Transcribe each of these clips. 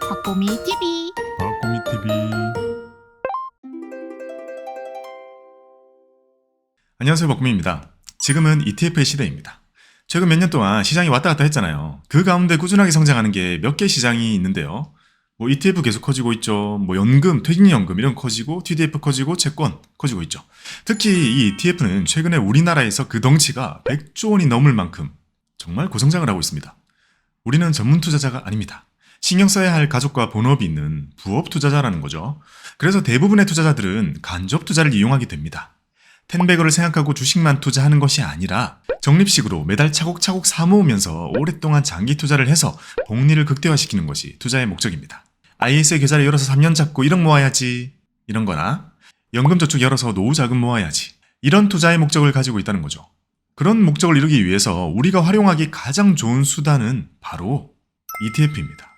박보미 TV. 박보미 TV. 안녕하세요, 박보미입니다. 지금은 ETF의 시대입니다. 최근 몇 년 동안 시장이 왔다 갔다 했잖아요. 그 가운데 꾸준하게 성장하는 게 몇 개 시장이 있는데요. ETF 계속 커지고 있죠. 연금, 퇴직연금 이런 거 커지고, TDF 커지고, 채권 커지고 있죠. 특히 이 ETF는 최근에 우리나라에서 그 덩치가 100조 원이 넘을 만큼 정말 고성장을 하고 있습니다. 우리는 전문 투자자가 아닙니다. 신경 써야 할 가족과 본업이 있는 부업 투자자라는 거죠. 그래서 대부분의 투자자들은 간접 투자를 이용하게 됩니다. 텐베거를 생각하고 주식만 투자하는 것이 아니라 적립식으로 매달 차곡차곡 사모으면서 오랫동안 장기 투자를 해서 복리를 극대화시키는 것이 투자의 목적입니다. ISA 계좌를 열어서 3년 잡고 1억 모아야지 이런 거나 연금저축 열어서 노후자금 모아야지 이런 투자의 목적을 가지고 있다는 거죠. 그런 목적을 이루기 위해서 우리가 활용하기 가장 좋은 수단은 바로 ETF입니다.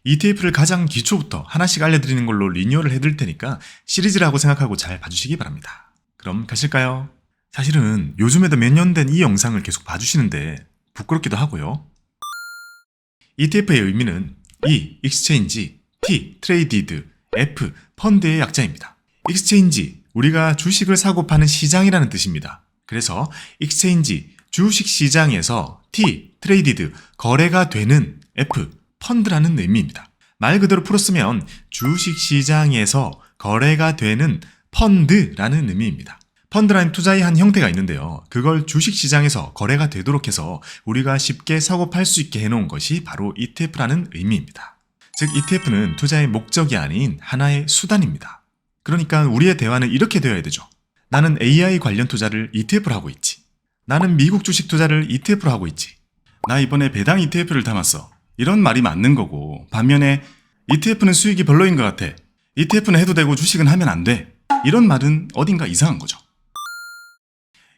ETF를 가장 기초부터 하나씩 알려드리는 걸로 리뉴얼을 해드릴 테니까 시리즈라고 생각하고 잘 봐주시기 바랍니다. 그럼 가실까요? 사실은 요즘에도 몇 년 된 이 영상을 계속 봐주시는데 부끄럽기도 하고요. ETF의 의미는 E, Exchange, T, Traded, F, 펀드의 약자입니다. Exchange, 우리가 주식을 사고 파는 시장이라는 뜻입니다. 그래서 Exchange, 주식시장에서 T, Traded, 거래가 되는 F, 펀드라는 의미입니다. 말 그대로 풀었으면 주식시장에서 거래가 되는 펀드라는 의미입니다. 펀드라는 투자의 한 형태가 있는데요. 그걸 주식시장에서 거래가 되도록 해서 우리가 쉽게 사고 팔 수 있게 해놓은 것이 바로 ETF라는 의미입니다. 즉 ETF는 투자의 목적이 아닌 하나의 수단입니다. 그러니까 우리의 대화는 이렇게 되어야 되죠. 나는 AI 관련 투자를 ETF로 하고 있지. 나는 미국 주식 투자를 ETF로 하고 있지. 나 이번에 배당 ETF를 담았어. 이런 말이 맞는 거고, 반면에 ETF는 수익이 별로인 것 같아. ETF는 해도 되고 주식은 하면 안 돼. 이런 말은 어딘가 이상한 거죠.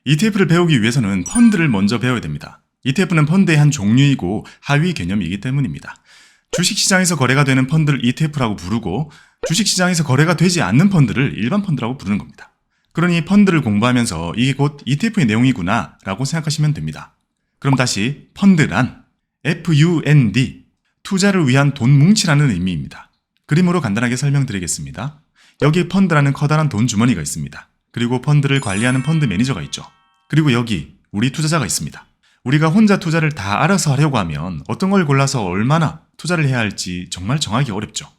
ETF를 배우기 위해서는 펀드를 먼저 배워야 됩니다. ETF는 펀드의 한 종류이고 하위 개념이기 때문입니다. 주식시장에서 거래가 되는 펀드를 ETF라고 부르고 주식시장에서 거래가 되지 않는 펀드를 일반 펀드라고 부르는 겁니다. 그러니 펀드를 공부하면서 이게 곧 ETF의 내용이구나 라고 생각하시면 됩니다. 그럼 다시 펀드란 FUND, 투자를 위한 돈 뭉치라는 의미입니다. 그림으로 간단하게 설명드리겠습니다. 여기 펀드라는 커다란 돈 주머니가 있습니다. 그리고 펀드를 관리하는 펀드 매니저가 있죠. 그리고 여기 우리 투자자가 있습니다. 우리가 혼자 투자를 다 알아서 하려고 하면 어떤 걸 골라서 얼마나 투자를 해야 할지 정말 정하기 어렵죠.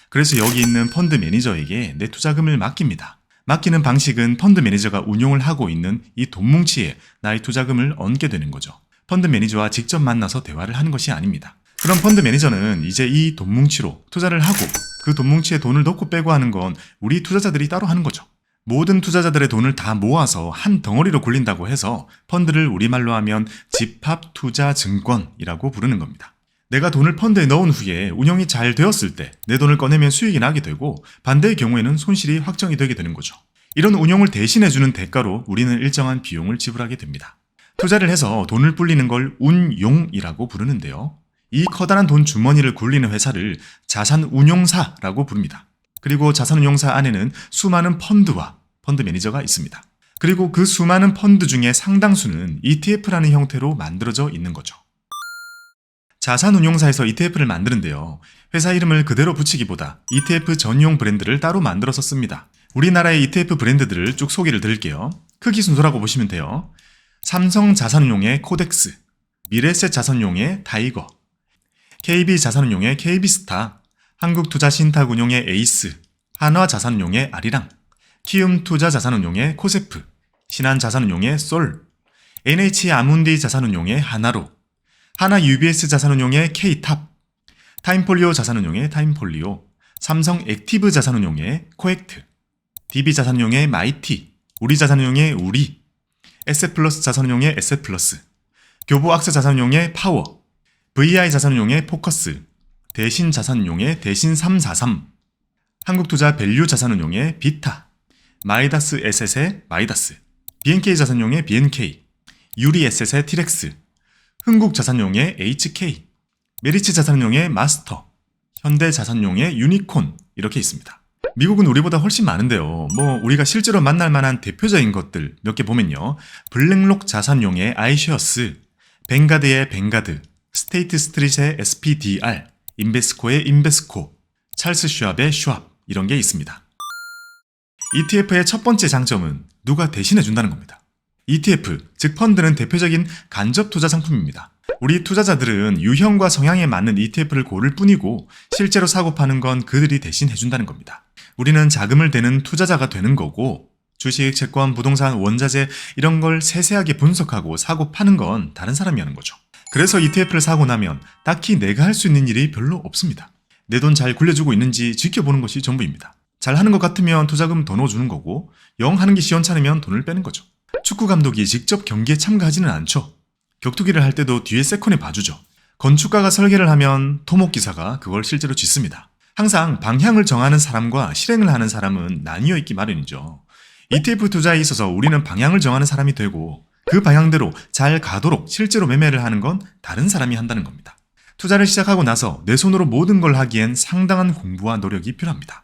그래서 여기 있는 펀드 매니저에게 내 투자금을 맡깁니다. 맡기는 방식은 펀드 매니저가 운용을 하고 있는 이 돈 뭉치에 나의 투자금을 얹게 되는 거죠. 펀드 매니저와 직접 만나서 대화를 하는 것이 아닙니다. 그럼 펀드 매니저는 이제 이 돈 뭉치로 투자를 하고 그 돈 뭉치에 돈을 넣고 빼고 하는 건 우리 투자자들이 따로 하는 거죠. 모든 투자자들의 돈을 다 모아서 한 덩어리로 굴린다고 해서 펀드를 우리말로 하면 집합투자증권이라고 부르는 겁니다. 내가 돈을 펀드에 넣은 후에 운영이 잘 되었을 때 내 돈을 꺼내면 수익이 나게 되고 반대의 경우에는 손실이 확정이 되게 되는 거죠. 이런 운용을 대신해주는 대가로 우리는 일정한 비용을 지불하게 됩니다. 투자를 해서 돈을 불리는 걸 운용이라고 부르는데요. 이 커다란 돈 주머니를 굴리는 회사를 자산운용사라고 부릅니다. 그리고 자산운용사 안에는 수많은 펀드와 펀드 매니저가 있습니다. 그리고 그 수많은 펀드 중에 상당수는 ETF라는 형태로 만들어져 있는 거죠. 자산운용사에서 ETF를 만드는데요. 회사 이름을 그대로 붙이기보다 ETF 전용 브랜드를 따로 만들어서 씁니다. 우리나라의 ETF 브랜드들을 쭉 소개를 드릴게요. 크기 순서라고 보시면 돼요. 삼성 자산운용의 코덱스, 미래에셋 자산운용의 타이거, KB 자산운용의 KB스타, 한국투자신탁운용의 에이스, 한화자산운용의 아리랑, 키움투자자산운용의 코세프, 신한자산운용의 솔, NH아문디 자산운용의 하나로, 하나UBS 자산운용의 K탑, 타임폴리오 자산운용의 타임폴리오, 삼성 액티브 자산운용의 코액트, DB자산운용의 마이티, 우리자산운용의 우리, 에셋플러스 자산운용의 에셋플러스, 교보악스 자산운용의 파워, VI자산운용의 포커스, 대신자산운용의 대신343, 한국투자 밸류 자산운용의 비타, 마이다스 에셋의 마이다스, BNK 자산운용의 BNK, 유리에셋의 티렉스, 흥국자산운용의 HK, 메리츠 자산운용의 마스터, 현대자산운용의 유니콘 이렇게 있습니다. 미국은 우리보다 훨씬 많은데요. 우리가 실제로 만날 만한 대표적인 것들 몇 개 보면요. 블랙록 자산용의 아이쉐어스, 뱅가드의 뱅가드, 스테이트 스트릿의 SPDR, 인베스코의 인베스코, 찰스 슈왑의 슈왑 이런 게 있습니다. ETF의 첫 번째 장점은 누가 대신해 준다는 겁니다. ETF, 즉 펀드는 대표적인 간접 투자 상품입니다. 우리 투자자들은 유형과 성향에 맞는 ETF를 고를 뿐이고 실제로 사고 파는 건 그들이 대신 해준다는 겁니다. 우리는 자금을 대는 투자자가 되는 거고 주식, 채권, 부동산, 원자재 이런 걸 세세하게 분석하고 사고 파는 건 다른 사람이 하는 거죠. 그래서 ETF를 사고 나면 딱히 내가 할 수 있는 일이 별로 없습니다. 내 돈 잘 굴려주고 있는지 지켜보는 것이 전부입니다. 잘 하는 것 같으면 투자금 더 넣어주는 거고 영 하는 게 시원찮으면 돈을 빼는 거죠. 축구 감독이 직접 경기에 참가하지는 않죠. 격투기를 할 때도 뒤에 세컨에 봐주죠. 건축가가 설계를 하면 토목기사가 그걸 실제로 짓습니다. 항상 방향을 정하는 사람과 실행을 하는 사람은 나뉘어 있기 마련이죠. ETF 투자에 있어서 우리는 방향을 정하는 사람이 되고 그 방향대로 잘 가도록 실제로 매매를 하는 건 다른 사람이 한다는 겁니다. 투자를 시작하고 나서 내 손으로 모든 걸 하기엔 상당한 공부와 노력이 필요합니다.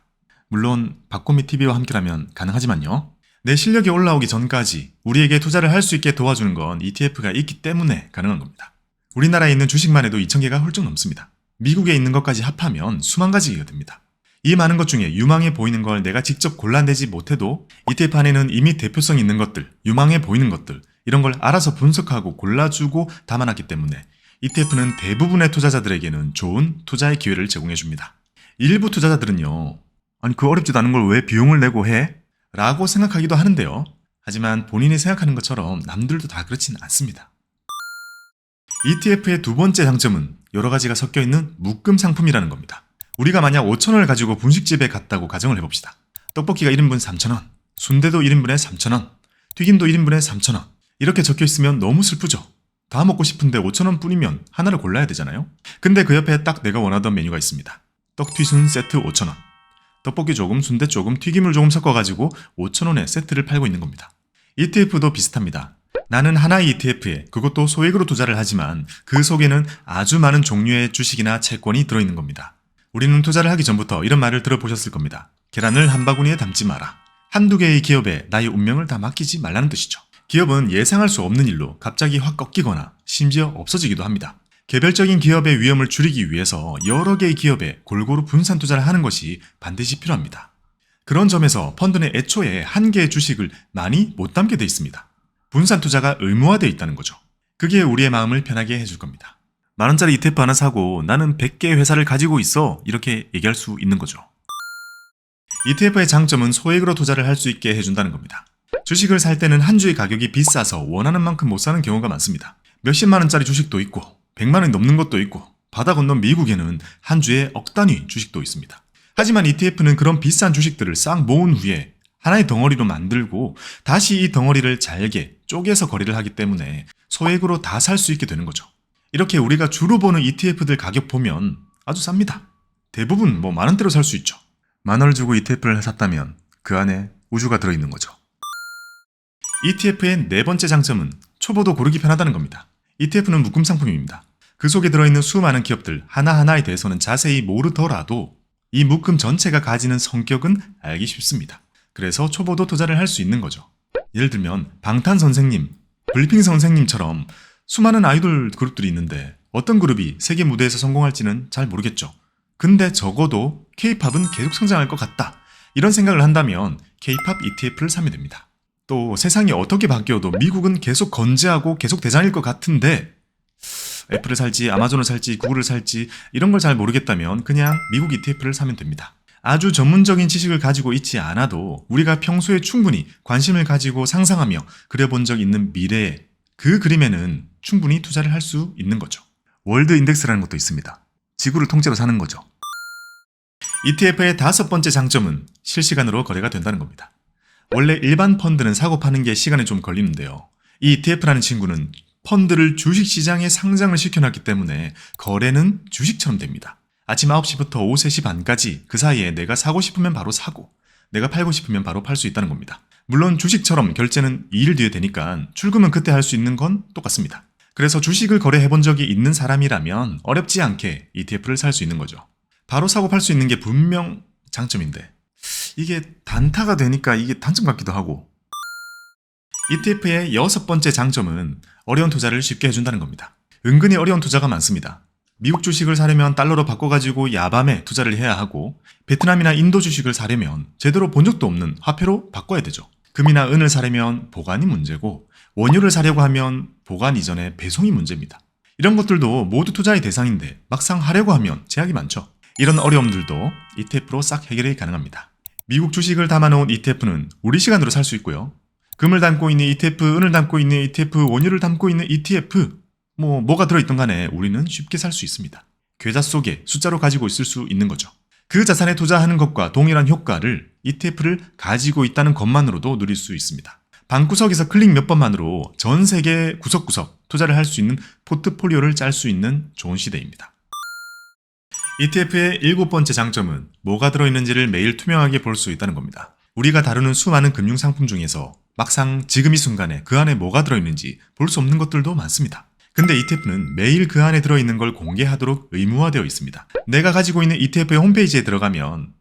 물론 박고미TV와 함께라면 가능하지만요. 내 실력이 올라오기 전까지 우리에게 투자를 할 수 있게 도와주는 건 ETF가 있기 때문에 가능한 겁니다. 우리나라에 있는 주식만 해도 2,000개가 훌쩍 넘습니다. 미국에 있는 것까지 합하면 수만 가지가 됩니다. 이 많은 것 중에 유망해 보이는 걸 내가 직접 골라내지 못해도 ETF 안에는 이미 대표성 있는 것들, 유망해 보이는 것들 이런 걸 알아서 분석하고 골라주고 담아놨기 때문에 ETF는 대부분의 투자자들에게는 좋은 투자의 기회를 제공해줍니다. 일부 투자자들은요. 아니 그 어렵지도 않은 걸 왜 비용을 내고 해? 라고 생각하기도 하는데요. 하지만 본인이 생각하는 것처럼 남들도 다 그렇지는 않습니다. ETF의 두 번째 장점은 여러 가지가 섞여 있는 묶음 상품이라는 겁니다. 우리가 만약 5,000원을 가지고 분식집에 갔다고 가정을 해봅시다. 떡볶이가 1인분 3,000원, 순대도 1인분에 3,000원, 튀김도 1인분에 3,000원 이렇게 적혀 있으면 너무 슬프죠. 다 먹고 싶은데 5,000원 뿐이면 하나를 골라야 되잖아요. 근데 그 옆에 딱 내가 원하던 메뉴가 있습니다. 떡튀순 세트 5,000원. 떡볶이 조금, 순대 조금, 튀김을 조금 섞어가지고 5,000원에 세트를 팔고 있는 겁니다. ETF도 비슷합니다. 나는 하나의 ETF에 그것도 소액으로 투자를 하지만 그 속에는 아주 많은 종류의 주식이나 채권이 들어있는 겁니다. 우리는 투자를 하기 전부터 이런 말을 들어보셨을 겁니다. 계란을 한 바구니에 담지 마라. 한두 개의 기업에 나의 운명을 다 맡기지 말라는 뜻이죠. 기업은 예상할 수 없는 일로 갑자기 확 꺾이거나 심지어 없어지기도 합니다. 개별적인 기업의 위험을 줄이기 위해서 여러 개의 기업에 골고루 분산 투자를 하는 것이 반드시 필요합니다. 그런 점에서 펀드는 애초에 한 개의 주식을 많이 못 담게 돼 있습니다. 분산 투자가 의무화되어 있다는 거죠. 그게 우리의 마음을 편하게 해줄 겁니다. 만원짜리 ETF 하나 사고 나는 100개의 회사를 가지고 있어 이렇게 얘기할 수 있는 거죠. ETF의 장점은 소액으로 투자를 할 수 있게 해준다는 겁니다. 주식을 살 때는 한 주의 가격이 비싸서 원하는 만큼 못 사는 경우가 많습니다. 몇십만 원짜리 주식도 있고 100만 원이 넘는 것도 있고 바다 건너 미국에는 한 주에 억 단위 주식도 있습니다. 하지만 ETF는 그런 비싼 주식들을 싹 모은 후에 하나의 덩어리로 만들고 다시 이 덩어리를 잘게 쪼개서 거래를 하기 때문에 소액으로 다 살 수 있게 되는 거죠. 이렇게 우리가 주로 보는 ETF들 가격 보면 아주 쌉니다. 대부분 만 원대로 살 수 있죠. 만 원을 주고 ETF를 샀다면 그 안에 우주가 들어있는 거죠. ETF의 네 번째 장점은 초보도 고르기 편하다는 겁니다. ETF는 묶음 상품입니다. 그 속에 들어있는 수많은 기업들 하나하나에 대해서는 자세히 모르더라도 이 묶음 전체가 가지는 성격은 알기 쉽습니다. 그래서 초보도 투자를 할 수 있는 거죠. 예를 들면 방탄 선생님, 블리핑 선생님처럼 수많은 아이돌 그룹들이 있는데 어떤 그룹이 세계 무대에서 성공할지는 잘 모르겠죠. 근데 적어도 K-팝은 계속 성장할 것 같다. 이런 생각을 한다면 K-팝 ETF를 사면 됩니다. 또 세상이 어떻게 바뀌어도 미국은 계속 건재하고 계속 대장일 것 같은데 애플을 살지 아마존을 살지 구글을 살지 이런 걸 잘 모르겠다면 그냥 미국 ETF를 사면 됩니다. 아주 전문적인 지식을 가지고 있지 않아도 우리가 평소에 충분히 관심을 가지고 상상하며 그려본 적 있는 미래에 그 그림에는 충분히 투자를 할 수 있는 거죠. 월드 인덱스라는 것도 있습니다. 지구를 통째로 사는 거죠. ETF의 다섯 번째 장점은 실시간으로 거래가 된다는 겁니다. 원래 일반 펀드는 사고 파는 게 시간이 좀 걸리는데요. 이 ETF라는 친구는 펀드를 주식시장에 상장을 시켜놨기 때문에 거래는 주식처럼 됩니다. 아침 9시부터 오후 3시 반까지 그 사이에 내가 사고 싶으면 바로 사고 내가 팔고 싶으면 바로 팔 수 있다는 겁니다. 물론 주식처럼 결제는 2일 뒤에 되니까 출금은 그때 할 수 있는 건 똑같습니다. 그래서 주식을 거래해본 적이 있는 사람이라면 어렵지 않게 ETF를 살 수 있는 거죠. 바로 사고 팔 수 있는 게 분명 장점인데 이게 단타가 되니까 이게 단점 같기도 하고 ETF의 여섯 번째 장점은 어려운 투자를 쉽게 해준다는 겁니다. 은근히 어려운 투자가 많습니다. 미국 주식을 사려면 달러로 바꿔가지고 야밤에 투자를 해야 하고, 베트남이나 인도 주식을 사려면 제대로 본 적도 없는 화폐로 바꿔야 되죠. 금이나 은을 사려면 보관이 문제고, 원유를 사려고 하면 보관 이전에 배송이 문제입니다. 이런 것들도 모두 투자의 대상인데 막상 하려고 하면 제약이 많죠. 이런 어려움들도 ETF로 싹 해결이 가능합니다. 미국 주식을 담아놓은 ETF는 우리 시간으로 살 수 있고요. 금을 담고 있는 ETF, 은을 담고 있는 ETF, 원유를 담고 있는 ETF, 뭐가 들어있던 간에 우리는 쉽게 살 수 있습니다. 계좌 속에 숫자로 가지고 있을 수 있는 거죠. 그 자산에 투자하는 것과 동일한 효과를 ETF를 가지고 있다는 것만으로도 누릴 수 있습니다. 방구석에서 클릭 몇 번만으로 전 세계 구석구석 투자를 할 수 있는 포트폴리오를 짤 수 있는 좋은 시대입니다. ETF의 7번째 장점은 뭐가 들어있는지를 매일 투명하게 볼 수 있다는 겁니다. 우리가 다루는 수많은 금융상품 중에서 막상 지금 이 순간에 그 안에 뭐가 들어있는지 볼 수 없는 것들도 많습니다. 근데 ETF는 매일 그 안에 들어있는 걸 공개하도록 의무화되어 있습니다. 내가 가지고 있는 ETF의 홈페이지에 들어가면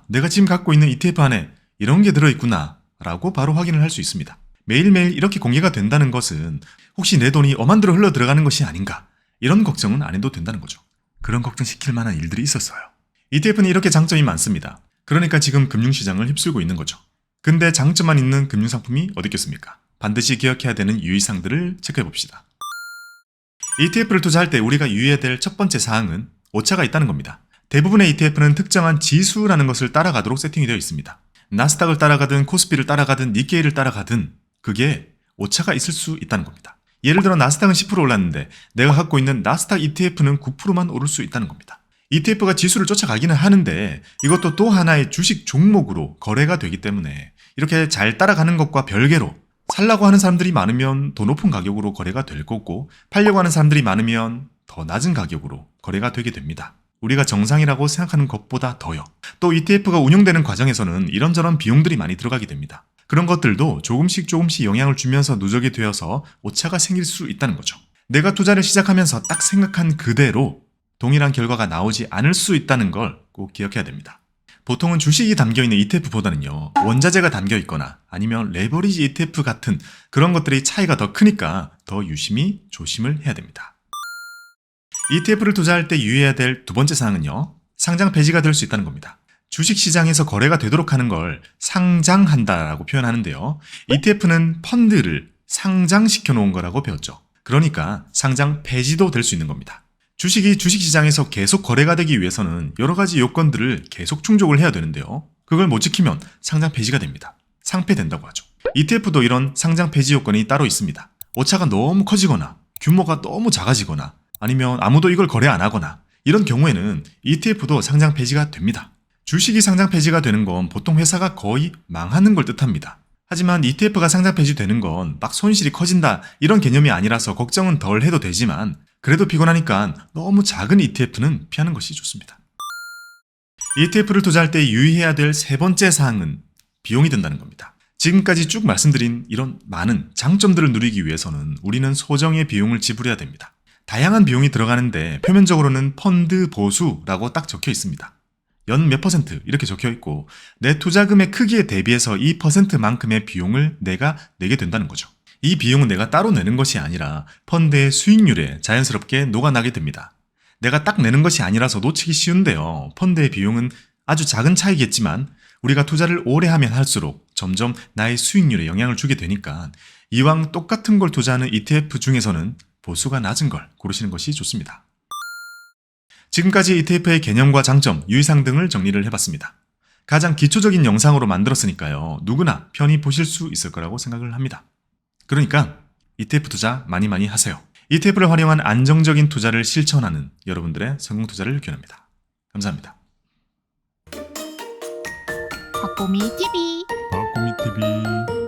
내가 지금 갖고 있는 ETF 안에 이런 게 들어있구나 라고 바로 확인을 할 수 있습니다. 매일매일 이렇게 공개가 된다는 것은 혹시 내 돈이 어만들어 흘러 들어가는 것이 아닌가, 이런 걱정은 안 해도 된다는 거죠. 그런 걱정시킬 만한 일들이 있었어요. ETF는 이렇게 장점이 많습니다. 그러니까 지금 금융시장을 휩쓸고 있는 거죠. 근데 장점만 있는 금융상품이 어디 있겠습니까? 반드시 기억해야 되는 유의사항들을 체크해봅시다. ETF를 투자할 때 우리가 유의해야 될 첫 번째 사항은 오차가 있다는 겁니다. 대부분의 ETF는 특정한 지수라는 것을 따라가도록 세팅이 되어 있습니다. 나스닥을 따라가든 코스피를 따라가든 니케이를 따라가든 그게 오차가 있을 수 있다는 겁니다. 예를 들어 나스닥은 10% 올랐는데 내가 갖고 있는 나스닥 ETF는 9%만 오를 수 있다는 겁니다. ETF가 지수를 쫓아가기는 하는데 이것도 또 하나의 주식 종목으로 거래가 되기 때문에 이렇게 잘 따라가는 것과 별개로 살라고 하는 사람들이 많으면 더 높은 가격으로 거래가 될 거고, 팔려고 하는 사람들이 많으면 더 낮은 가격으로 거래가 되게 됩니다. 우리가 정상이라고 생각하는 것보다 더요. 또 ETF가 운용되는 과정에서는 이런저런 비용들이 많이 들어가게 됩니다. 그런 것들도 조금씩 영향을 주면서 누적이 되어서 오차가 생길 수 있다는 거죠. 내가 투자를 시작하면서 딱 생각한 그대로 동일한 결과가 나오지 않을 수 있다는 걸 꼭 기억해야 됩니다. 보통은 주식이 담겨있는 ETF보다는요, 원자재가 담겨있거나 아니면 레버리지 ETF 같은 그런 것들이 차이가 더 크니까 더 유심히 조심을 해야 됩니다. ETF를 투자할 때 유의해야 될 두 번째 사항은요, 상장 폐지가 될 수 있다는 겁니다. 주식시장에서 거래가 되도록 하는 걸 상장한다라고 표현하는데요. ETF는 펀드를 상장시켜 놓은 거라고 배웠죠. 그러니까 상장 폐지도 될 수 있는 겁니다. 주식이 주식시장에서 계속 거래가 되기 위해서는 여러 가지 요건들을 계속 충족을 해야 되는데요. 그걸 못 지키면 상장 폐지가 됩니다. 상폐된다고 하죠. ETF도 이런 상장 폐지 요건이 따로 있습니다. 오차가 너무 커지거나 규모가 너무 작아지거나 아니면 아무도 이걸 거래 안 하거나 이런 경우에는 ETF도 상장 폐지가 됩니다. 주식이 상장 폐지가 되는 건 보통 회사가 거의 망하는 걸 뜻합니다. 하지만 ETF가 상장 폐지되는 건 막 손실이 커진다 이런 개념이 아니라서 걱정은 덜 해도 되지만 그래도 피곤하니까 너무 작은 ETF는 피하는 것이 좋습니다. ETF를 투자할 때 유의해야 될 세 번째 사항은 비용이 든다는 겁니다. 지금까지 쭉 말씀드린 이런 많은 장점들을 누리기 위해서는 우리는 소정의 비용을 지불해야 됩니다. 다양한 비용이 들어가는데 표면적으로는 펀드 보수라고 딱 적혀 있습니다. 연 몇 퍼센트 이렇게 적혀 있고 내 투자금의 크기에 대비해서 이 퍼센트만큼의 비용을 내가 내게 된다는 거죠. 이 비용은 내가 따로 내는 것이 아니라 펀드의 수익률에 자연스럽게 녹아나게 됩니다. 내가 딱 내는 것이 아니라서 놓치기 쉬운데요. 펀드의 비용은 아주 작은 차이겠지만 우리가 투자를 오래 하면 할수록 점점 나의 수익률에 영향을 주게 되니까 이왕 똑같은 걸 투자하는 ETF 중에서는 보수가 낮은 걸 고르시는 것이 좋습니다. 지금까지 ETF의 개념과 장점, 유의사항 등을 정리를 해봤습니다. 가장 기초적인 영상으로 만들었으니까요. 누구나 편히 보실 수 있을 거라고 생각을 합니다. 그러니까 ETF 투자 많이 하세요. ETF를 활용한 안정적인 투자를 실천하는 여러분들의 성공 투자를 기원합니다. 감사합니다. 박보미 TV